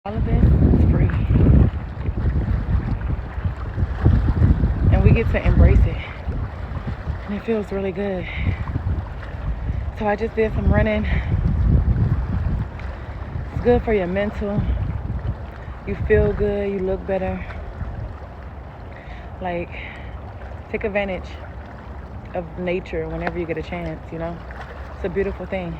All of this is free. And we get to embrace it. And it feels really good. So I just did some running. It's good for your mental. You feel good, you look better. Like, take advantage of nature whenever you get a chance, you know? It's a beautiful thing.